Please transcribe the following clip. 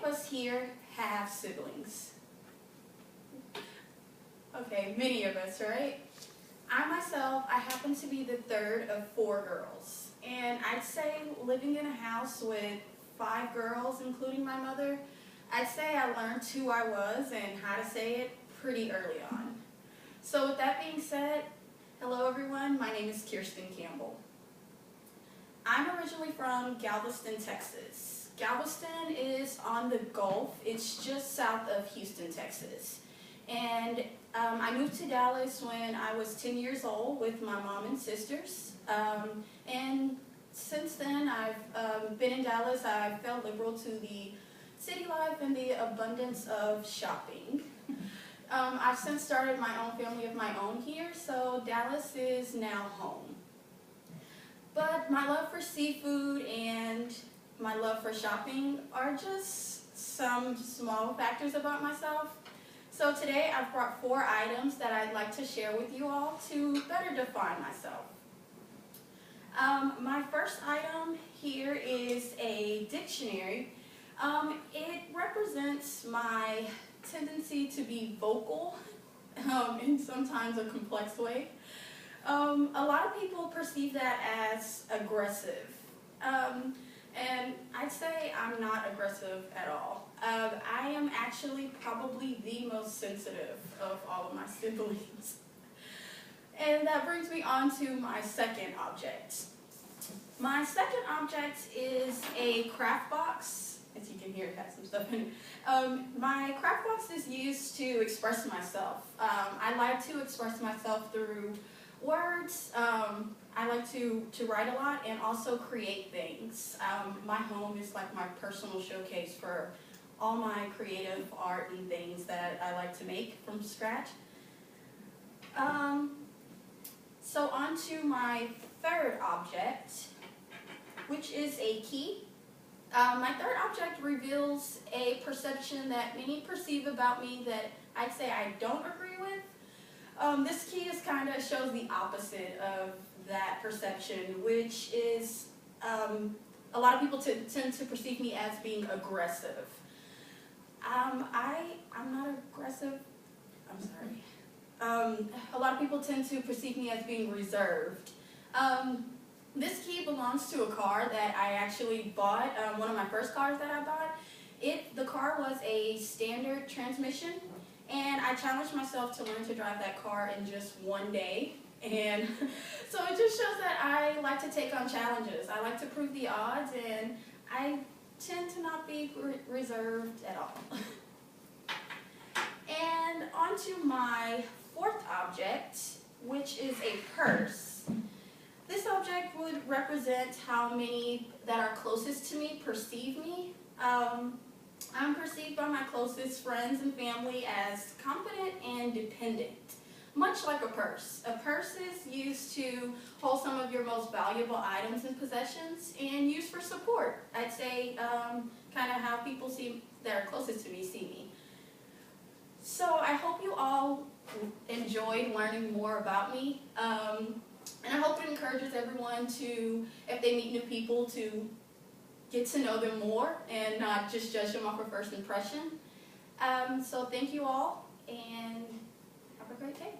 of us here have siblings? Okay, many of us, right? I myself, I happen to be the third of 4 girls. And I'd say living in a house with 5 girls, including my mother, I'd say I learned who I was and how to say it pretty early on. So with that being said, hello everyone, my name is Kirsten Campbell. I'm originally from Galveston, Texas. Galveston is on the Gulf. It's just south of Houston, Texas. And I moved to Dallas when I was 10 years old with my mom and sisters. And since then, I've been in Dallas. I felt liberal to the city life and the abundance of shopping. I've since started my own family of my own here, so Dallas is now home. But my love for seafood and my love for shopping are just some small factors about myself. So today I've brought 4 items that I'd like to share with you all to better define myself. My first item here is a dictionary. It represents my tendency to be vocal in sometimes a complex way. A lot of people perceive that as aggressive. And I'd say I'm not aggressive at all. I am actually probably the most sensitive of all of my siblings. And that brings me on to my second object. My second object is a craft box. As you can hear, it has some stuff in it. My craft box is used to express myself. I like to express myself through words. I like to write a lot and also create things. My home is like my personal showcase for all my creative art and things that I like to make from scratch. So on to my third object, which is a key. My third object reveals a perception that many perceive about me that I'd say I don't agree with. This key is kind of shows the opposite of that perception, which is a lot of people tend to perceive me as being aggressive. I'm not aggressive. I'm sorry. A lot of people tend to perceive me as being reserved. This key belongs to a car that I actually bought, one of my first cars that I bought. The car was a standard transmission, and I challenged myself to learn to drive that car in just one day. And so it just shows that I like to take on challenges. I like to prove the odds, and I tend to not be reserved at all. And on to my fourth object, which is a purse. This object would represent how many that are closest to me perceive me. I'm perceived by my closest friends and family as confident and dependent, much like a purse. A purse is used to hold some of your most valuable items and possessions and used for support. I'd say kind of how people that are closest to me see me. So I hope you all enjoyed learning more about me. And I hope it encourages everyone to, if they meet new people, to get to know them more and not just judge them off a first impression. So thank you all, and have a great day.